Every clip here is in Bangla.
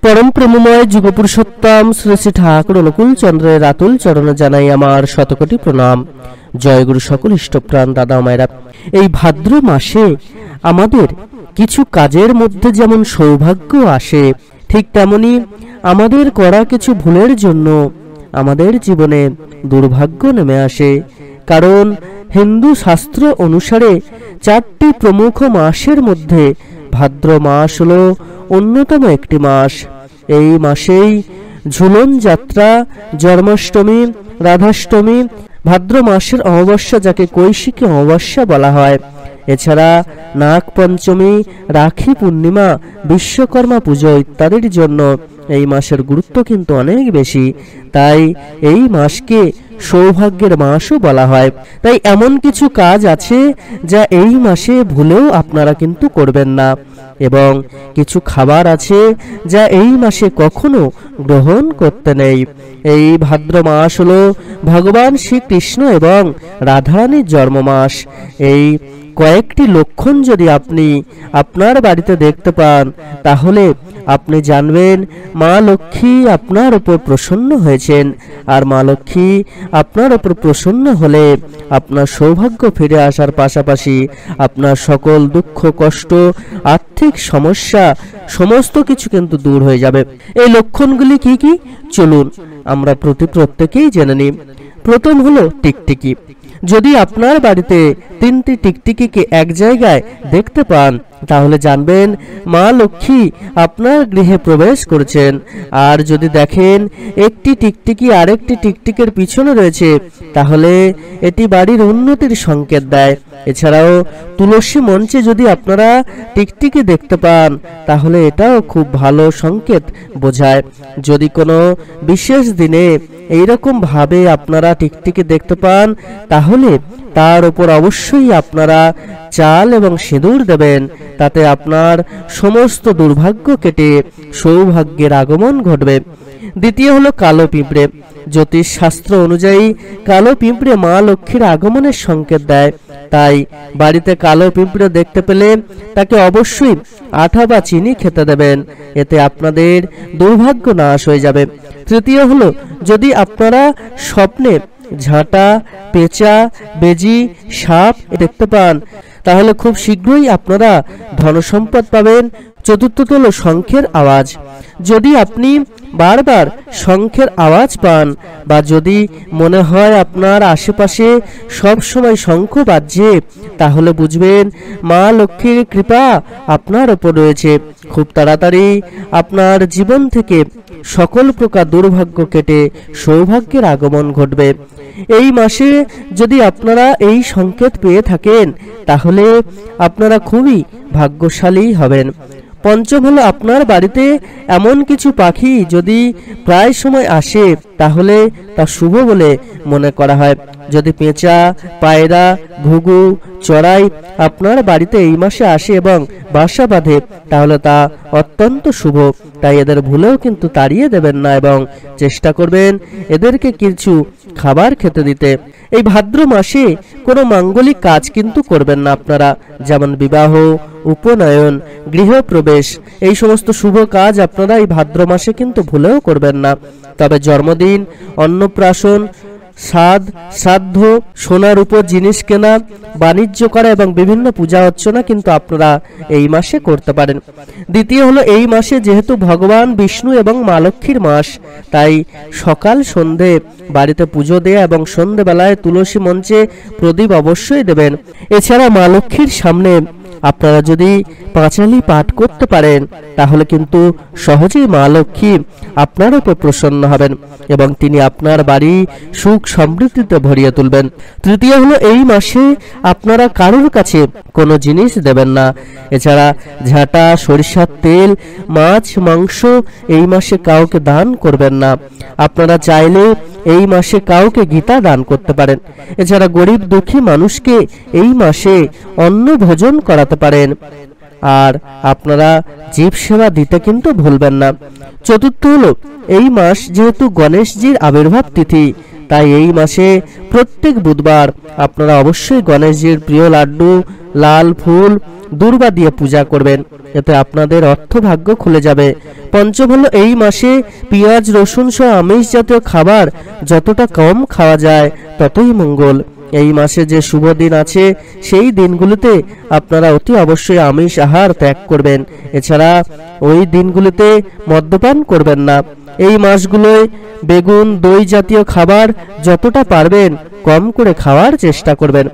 परम प्रेममय जुगपुरुषोत्तम श्री श्री ठाकुर अनुकूल चंद्रेर आतुल चरणे जानाई आमार शतकोटी प्रणाम। जय गुरु सकल इष्टप्राण दादा मायरा। এই ভাদ্র মাসে আমাদের কিছু কাজের মধ্যে যেমন সৌভাগ্য আসে, ঠিক তেমনি আমাদের করা কিছু ভুলের জন্য আমাদের জীবনে দুর্ভাগ্য নেমে আসে। কারণ হিন্দু শাস্ত্র অনুসারে চারটি প্রমুখ মাসের মধ্যে ভাদ্র মাস হলো অন্যতম একটি মাস। এই মাসেই ঝুলন যাত্রা, জন্মাষ্টমী, রাধাষ্টমী, ভাদ্র মাসের অমাবস্যা যাকে কৈশিকী অমাবস্যা বলা হয়, এছাড়া নাগ পঞ্চমী, রাখি পূর্ণিমা, বিশ্বকর্মা পুজো ইত্যাদির জন্য এই মাসের গুরুত্ব কিন্তু অনেক বেশি। তাই এই মাসকে সৌভাগ্যের মাসও বলা হয়। তাই এমন কিছু কাজ আছে যা এই মাসে ভুলেও আপনারা কিন্তু করবেন না, এবং কিছু খাবার আছে যা এই মাসে কখনো গ্রহণ করতে নেই। এই ভাদ্র মাস হলো ভগবান শ্রীকৃষ্ণ এবং রাধারানীর জন্ম মাস। এই কয়েকটি লক্ষণ যদি আপনি আপনার বাড়িতে দেখতে পান, তাহলে আপনি জানবেন মা লক্ষ্মী আপনার উপর প্রসন্ন হয়েছেন। আর মা লক্ষ্মী আপনার উপর প্রসন্ন হলে আপনার সৌভাগ্য ফিরে আসার পাশাপাশি আপনার সকল দুঃখ, কষ্ট, আর্থিক সমস্যা সমস্ত কিছু কিন্তু দূর হয়ে যাবে। এই লক্ষণগুলি কি কি চলুন আমরা প্রত্যেকেই জেনে নিই। প্রথম হলো টিকটিকি। যদি আপনার বাড়িতে তিনটি টিকটিকিকে এক জায়গায় দেখতে পান, তাহলে জানবেন মা লক্ষ্মী আপনার গৃহে প্রবেশ করেছেন। আর যদি দেখেন একটি টিকটিকি আরেকটি টিকটিকের পিছনে রয়েছে, তাহলে এটি বাড়ির উন্নতির সংকেত দেয়। এছাড়াও তুলসী মঞ্চে যদি আপনারা টিকটিকি দেখতে পান, তাহলে এটাও খুব ভালো সংকেত বোঝায়। যদি কোনো বিশেষ দিনে এইরকম ভাবে আপনারা টিকটিকি দেখতে পান, তাহলে তার উপর অবশ্যই আপনারা চাল এবং সিঁদুর দেবেন। তাতে আপনার সমস্ত দুর্ভাগ্য কেটে সৌভাগ্যের আগমন ঘটবে। দ্বিতীয় হলো কালো পিঁপড়ে। জ্যোতিষ শাস্ত্র অনুযায়ী কালো পিঁপড়ে মা লক্ষ্মীর আগমনের সংকেত দেয়। তাই বাড়িতে কালো পিঁপড়ে দেখতে পেলে তাকে অবশ্যই আঠা বা চিনি খেতে দেবেন, এতে আপনাদের দুর্ভাগ্য নাশ হয়ে যাবে। তৃতীয় হলো যদি আপনারা স্বপ্নে ঝাঁটা, পেঁচা, বেজি, সাপ দেখতে পান, তাহলে খুব শীঘ্রই আপনারা ধনসম্পদ পাবেন। চতুর্থত হলো শঙ্খের আওয়াজ। যদি আপনি বারবার শঙ্খের আওয়াজ পান, বা যদি মনে হয় আপনার আশেপাশে সব সময় শঙ্খ বাজছে, তাহলে বুঝবেন মা লক্ষ্মীর কৃপা আপনার উপর রয়েছে। খুব তাড়াতাড়ি আপনার জীবন থেকে সকল প্রকার দুর্ভাগ্য কেটে সৌভাগ্যের আগমন ঘটবে। এই মাসে যদি আপনারা এই সংকেত পেয়ে থাকেন, তাহলে আপনারা খুবই ভাগ্যশালী হবেন। পঞ্চম হলো আপনার বাড়িতে এমন কিছু পাখি যদি প্রায় সময় আসে, তাহলে তা শুভ বলে মনে করা হয়। যদি পেঁচা, পায়রা, ঘুঘু, চড়াই আপনার বাড়িতে এই মাসে আসে এবং বাসা বাঁধে, তাহলে তা অত্যন্ত শুভ। তাই এদের ভুলেও কিন্তু তাড়িয়ে দেবেন না, এবং চেষ্টা করবেন এদেরকে কিছু খাবার খেতে দিতে। এই ভাদ্র মাসে কোনো মাঙ্গলিক কাজ কিন্তু করবেন না আপনারা, যেমন বিবাহ, উপনয়ন, গৃহপ্রবেশ, এই সমস্ত শুভ কাজ আপনারা এই ভাদ্র মাসে কিন্তু ভুলেও করবেন না। তবে জন্মদিন, অন্নপ্রাশন, শ্রাদ্ধ, সোনার উপর জিনিস কেনা, বাণিজ্য করা এবং বিভিন্ন পূজা অর্চনা কিন্তু আপনারা এই মাসে করতে পারেন। দ্বিতীয় হলো এই মাসে যেহেতু ভগবান বিষ্ণু এবং মা লক্ষ্মীর মাস, তাই সকাল সন্ধে বাড়িতে পুজো দেয়া এবং সন্ধেবেলায় তুলসী মঞ্চে প্রদীপ অবশ্যই দেবেন। এছাড়া মা লক্ষ্মীর সামনে আপনারা যদি পাঁচালি পাঠ করতে পারেন, তাহলে কিন্তু সহজেই মা লক্ষ্মী আপনার উপর প্রসন্ন হবেন এবং তিনি আপনার বাড়ি সুখ সমৃদ্ধিতে ভরিয়ে তুলবেন। তৃতীয় হলো এই মাসে আপনারা কারোর কাছে কোনো জিনিস দেবেন না। এছাড়া ঝাঁটা, সরিষার তেল, মাছ, মাংস এই মাসে কাউকে দান করবেন না। আপনারা চাইলে এই মাসে কাউকে গীতা দান করতে পারেন। এছাড়া গরিব দুঃখী মানুষকে এই মাসে অন্ন ভোজন করাতে পারেন। আর আপনারা জীব সেবা দিতে কিন্তু ভুলবেন না। চতুর্থ হলো এই মাস যেহেতু গণেশজির আবির্ভাব তিথি, তাই এই মাসে প্রত্যেক বুধবার আপনারা অবশ্যই গণেশজির প্রিয় লাড্ডু লাল ফুল দূর্বা দিয়ে পূজা করবেন, এতে আপনাদের অর্থভাগ্য খুলে যাবে। পঞ্চম হলো এই মাসে পেঁয়াজ রসুন সহ আমিষ জাতীয় খাবার যতটা কম খাওয়া যায় ততই মঙ্গল। এই মাসে যে শুভ দিন আছে সেই দিনগুলোতে আপনারা অতি অবশ্যই আমিষ আহার ত্যাগ করবেন। এছাড়া ওই দিনগুলোতে মদ্যপান করবেন না। এই মাসগুলোয় বেগুন দই জাতীয় খাবার যতটা পারবেন কম করে খাওয়ার চেষ্টা করবেন।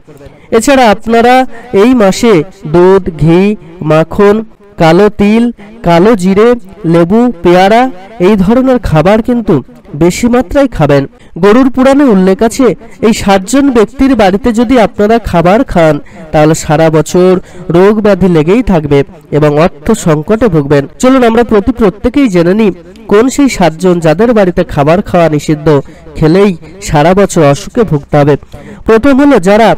এছাড়া আপনারা এই মাসে দুধ ঘি মাখন কালো তিল কালো জিরে লেবু পেয়ারা এই ধরনের খাবার কিন্তু বেশি মাত্রায় খাবেন। গরুর পুরাণে উল্লেখ আছে এই 7 জন ব্যক্তির বাড়িতে যদি আপনারা খাবার খান তাহলে সারা বছর রোগ ব্যাধি লেগেই থাকবে এবং অর্থ সংকটে ভুগবেন। চলুন আমরা প্রত্যেকেই জেনে নিই কোন সেই 7 জন যাদের বাড়িতে খাবার খাওয়া নিষিদ্ধ, খেলেই সারা বছর অসুখে ভুগতে হবে। প্রথম হলো যারা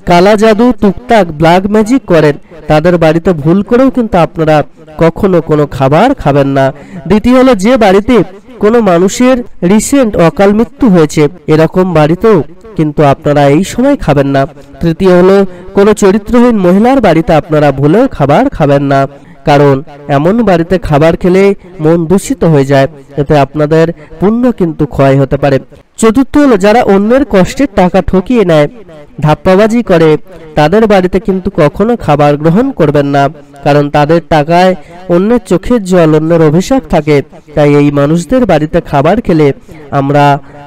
কালা জাদু টুকটাক ব্ল্যাক ম্যাজিক করেন, তাদের বাড়িতে ভুল করেও কিন্তু আপনারা কখনো কোনো খাবার খাবেন না। দ্বিতীয় হলো যে বাড়িতে কোনো মানুষের রিসেন্ট অকাল মৃত্যু হয়েছে, এরকম বাড়িতেও কিন্তু আপনারা এই সময় খাবেন না। তৃতীয় হলো কোনো চরিত্রহীন মহিলার বাড়িতে আপনারা ভুলেও খাবার খাবেন না, কারণ এমন বাড়িতে খাবার খেলে মন দূষিত হয়ে যায়, এতে আপনাদের পুণ্য কিন্তু ক্ষয় হতে পারে। চতুর্থ হলো যারা অন্যের কষ্টের টাকা ঠকিয়ে নেয়, ধাপ্পাবাজি করে, তাদের বাড়িতে কিন্তু কখনো খাবার গ্রহণ করবেন না, কারণ তাদের টাকায় অন্যের চোখের জল অন্যের অভিশাপ থাকে। তাই এই মানুষদের বাড়িতে খাবার খেলে আমরা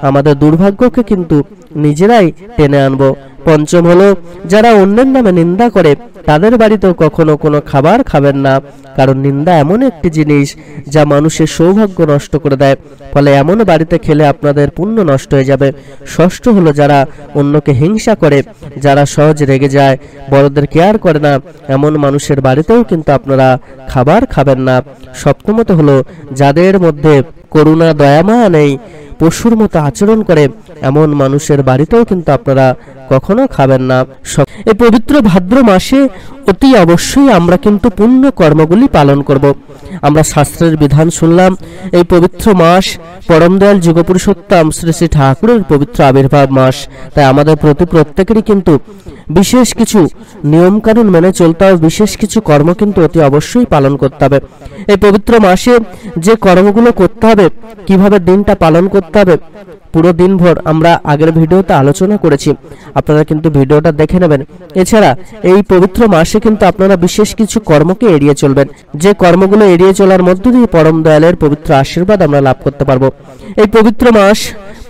আমাদের দুর্ভাগ্যকে কিন্তু নিজেরাই টেনে আনবো। পঞ্চম হলো যারা অন্যের নামে নিন্দা করে, তাদের বাড়িতেও কখনো কোনো খাবার খাবেন না, কারণ নিন্দা এমন একটি জিনিস যা মানুষের সৌভাগ্য নষ্ট করে দেয়, ফলে এমন বাড়িতে খেলে আপনাদের পুণ্য নষ্ট হয়ে যাবে। ষষ্ঠ হলো যারা অন্যকে হিংসা করে, যারা সহজে রেগে যায়, বড়দের কেয়ার করে না, এমন মানুষের বাড়িতেও কিন্তু আপনারা খাবার খাবেন না। সপ্তমত হলো যাদের মধ্যে করুণা দয়ামায়া নেই, পশুর মতো আচরণ করে, এমন মানুষের বাড়িতেও কিন্তু আপনারা কখনো খাবেন না। এই পবিত্র ভাদ্র মাসে অতি অবশ্যই আমরা কিন্তু পুণ্য কর্মগুলি পালন করব। আমরা শাস্ত্রের বিধান শুনলাম, এই পবিত্র মাস পরম দয়াল যুগপুরুষোত্তম শ্রী শ্রী ঠাকুরের পবিত্র আবির্ভাব মাস। তাই আমাদের প্রত্যেকেরই কিন্তু বিশেষ কিছু নিয়ম কানুন মেনে চলতে হবে, বিশেষ কিছু কর্ম কিন্তু অতি অবশ্যই পালন করতে হবে। এই পবিত্র মাসে যে কর্মগুলো করতে হবে, কিভাবে দিনটা পালন করতে হবে, পুরো দিনভর আমরা আগের ভিডিওতে আলোচনা করেছি, আপনারা কিন্তু ভিডিওটা দেখে নেবেন। এছাড়া এই পবিত্র মাসে কিন্তু আপনারা বিশেষ কিছু কর্মকে এড়িয়ে চলবেন, যে কর্মগুলো এড়িয়ে চলার মধ্য দিয়ে পরম দয়ালের পবিত্র আশীর্বাদ আমরা লাভ করতে পারবো। এই পবিত্র মাস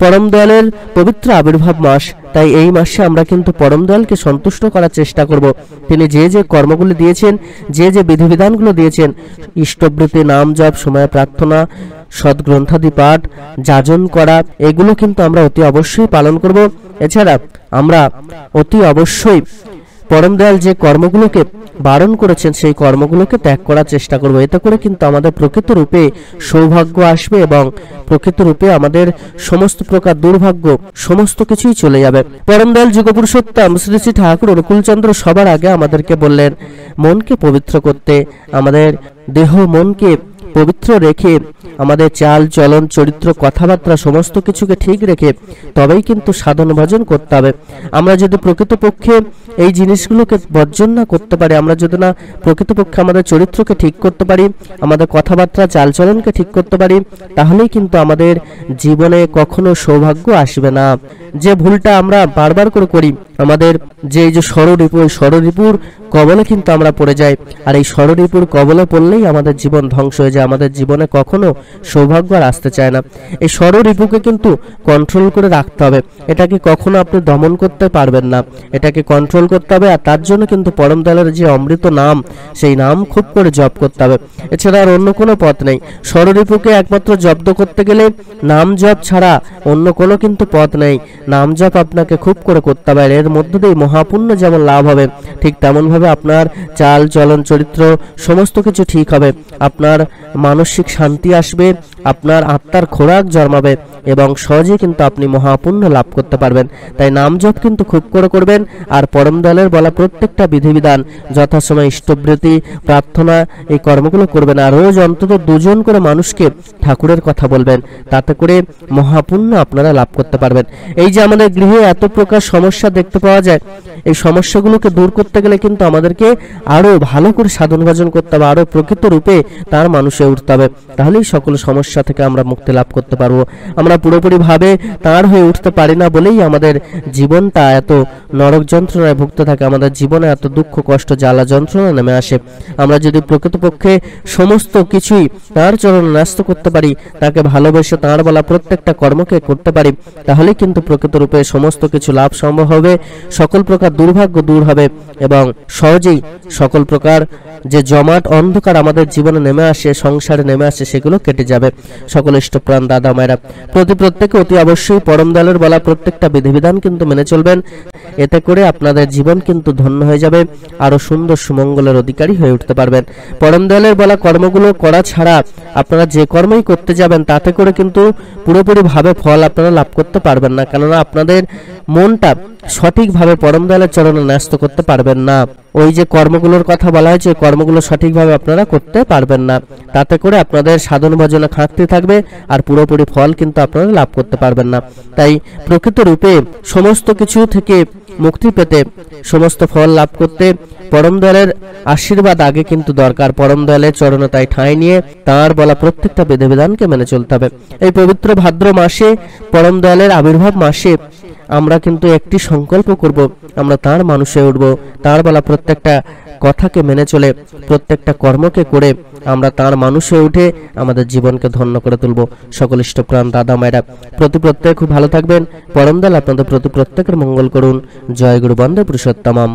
পরম দয়ালের পবিত্র আবির্ভাব মাস, তাই এই মাসে আমরা কিন্তু পরম দয়ালকে সন্তুষ্ট করার চেষ্টা করব। তিনি যে যে কর্মগুলি দিয়েছেন, যে যে বিধিবিধানগুলো দিয়েছেন, ইষ্টবৃত্তি নাম জপ সময় প্রার্থনা সদ্গ্রন্থাদি পাঠ যাজন করা, এগুলো কিন্তু আমরা অতি অবশ্যই পালন করব। এছাড়া আমরা অতি অবশ্যই পরম দয়াল যে কর্মগুলোকে বারণ করেছেন সেই কর্মগুলোকে ত্যাগ করার চেষ্টা করব। এতে করে কিন্তু আমাদের প্রকৃত রূপে সৌভাগ্য আসবে এবং প্রকৃত রূপে আমাদের সমস্ত প্রকার দুর্ভাগ্য সমস্ত কিছুই চলে যাবে। পরম দয়াল যুগপুরুষোত্তম শ্রী শ্রী ঠাকুর অনুকূলচন্দ্র সবার আগে আমাদেরকে বললেন মনকে পবিত্র করতে, আমাদের দেহ মনকে পবিত্র রেখে, আমাদের চাল চলন চরিত্র কথাবার্তা সমস্ত কিছুকে ঠিক রেখে তবেই কিন্তু সাধন ভজন করতে হবে। আমরা যদি প্রকৃতপক্ষে এই জিনিসগুলোকে বর্জন না করতে পারি, আমরা যদি না প্রকৃতপক্ষে আমাদের চরিত্রকে ঠিক করতে পারি, আমাদের কথাবার্তা চালচলনকে ঠিক করতে পারি, তাহলেই কিন্তু আমাদের জীবনে কখনো সৌভাগ্য আসবে না। যে ভুলটা আমরা বারবার করে করি, আমাদের যে ষড়রিপু, ওই ষড়রিপুর কবলে কিন্তু আমরা পড়ে যাই, আর এই ষড়রিপুর কবলে পড়লেই আমাদের জীবন ধ্বংস হয়ে যায়, আমাদের জীবনে কখনো সৌভাগ্য আর আসতে চায় না। এই ষড়রিপুকে কিন্তু কন্ট্রোল করে রাখতে হবে, এটাকে কখনো আপনি দমন করতে পারবেন না, এটাকে কন্ট্রোল করতে হবে। আর তার জন্য কিন্তু পরম দয়ালের যে অমৃত নাম, সেই নাম খুব করে জপ করতে হবে, এছাড়া আর অন্য কোনো পথ নেই। ষড়রিপুকে একমাত্র জব্দ করতে গেলে নাম জপ ছাড়া অন্য কোনো কিন্তু পথ নেই। নাম জপ আপনাকে খুব করে করতে হবে, এর মধ্য দিয়ে মহাপুণ্য যেমন লাভ হবে, ঠিক তেমন ভাবে আপনার চাল চলন চরিত্র সমস্ত কিছু ঠিক হবে, আপনার মানসিক শান্তি আসবে, আপনার আত্মার খোরাক জন্মাবে। এবং সহজেই কিন্তু আপনি মহাপুণ্য লাভ করতে পারবেন। তাই নাম জপ কিন্তু খুব করে করবেন। আর পরম দয়ালের বলা প্রত্যেকটা বিধিবিধান যথাসময় ইষ্টবৃত্তি প্রার্থনা এই কর্মগুলো করবেন। আর রোজ অন্তত 2 জন করে মানুষকে ঠাকুরের কথা বলবেন, তাতে করে মহাপুণ্য আপনারা লাভ করতে পারবেন। এই যে আমাদের গৃহে এত প্রকার সমস্যা দেখতে পাওয়া যায়, এই সমস্যাগুলোকে দূর করতে গেলে কিন্তু আমাদেরকে আরো ভালো করে সাধন ভজন করতে হবে, আরো প্রকৃত রূপে তার মানুষে উঠতে হবে। তাহলেই সকল সমস্যা থেকে আমরা মুক্তি লাভ করতে পারবো। আমরা পুরোপুরি ভাবে তার হয়ে উঠতে পারি না বলেই আমাদের জীবনটা এত নরক যন্ত্রণায় ভুগতে থাকে, আমাদের জীবনে এত দুঃখ কষ্ট জ্বালা যন্ত্রণা নেমে আসে। আমরা যদি প্রকৃতপক্ষে সমস্ত কিছুই তার চরণে ন্যস্ত করতে পারি, তাকে ভালোবেসে তার বলা প্রত্যেকটা কর্মকে করতে পারি, তাহলে কিন্তু প্রকৃত রূপে সমস্ত কিছু লাভ সম্ভব হবে, সকল প্রকার দুর্ভাগ্য দূর হবে এবং সহজেই সকল প্রকার যে জমাট অন্ধকার আমাদের জীবনে নেমে আসে, সংসারে নেমে আসে, সেগুলো কেটে যাবে। সকল ইষ্টপ্রাণ দাদা মায়েরা প্রত্যেকে অতি অবশ্যই পরম দয়ালের বলা প্রত্যেকটা বিধিবিধান কিন্তু মেনে চলবেন। এতে করে আপনাদের জীবন কিন্তু ধন্য হয়ে যাবে, আরো সুন্দর সুমঙ্গলের অধিকারী হয়ে উঠতে পারবেন। পরম দয়ালের বলা কর্মগুলো করা ছাড়া আপনারা যে কর্মই করতে যাবেন তাতে করে কিন্তু পুরোপুরি ভাবে ফল আপনারা লাভ করতে পারবেন না, কেননা আপনাদের মনটা সঠিকভাবে পরম দয়ালের চরণে ন্যস্ত করতে পারবেন না। ওই যে কর্মগুলোর কথা বলা হয়েছে, কর্মগুলো সঠিকভাবে আপনারা করতে পারবেন না, তাতে করে আপনাদের সাধন ভজনে খাটতে থাকবে আর পুরোপুরি ফল কিন্তু আপনারা লাভ করতে পারবেন না। তাই প্রকৃত রূপে সমস্ত কিছু থেকে মুক্তি পেতে, সমস্ত ফল লাভ করতে পরম দয়ালের আশীর্বাদ আগে কিন্তু দরকার। পরম দয়ালের চরণে তাই ঠাঁই নিয়ে তার বলা প্রত্যেকটা বিধিবিধানকে মেনে চলতে হবে। এই পবিত্র ভাদ্র মাসে, পরম দয়ালের আবির্ভাব মাসে আমরা কিন্তু একটি সংকল্প করব, আমরা তার মানুষে উঠব, তার বলা প্রত্যেকটা কথাকে মেনে চলে প্রত্যেকটা কর্মকে করে আমরা তার মানুষে উঠে আমাদের জীবনকে ধন্য করে তুলব। সকল ইষ্টপ্রাণ দাদা মায়েরা প্রত্যেকে খুব ভালো থাকবেন। পরম দয়াল আপনাদের প্রত্যেকের মঙ্গল করুন। জয় গুরু বন্দে পুরুষোত্তমম।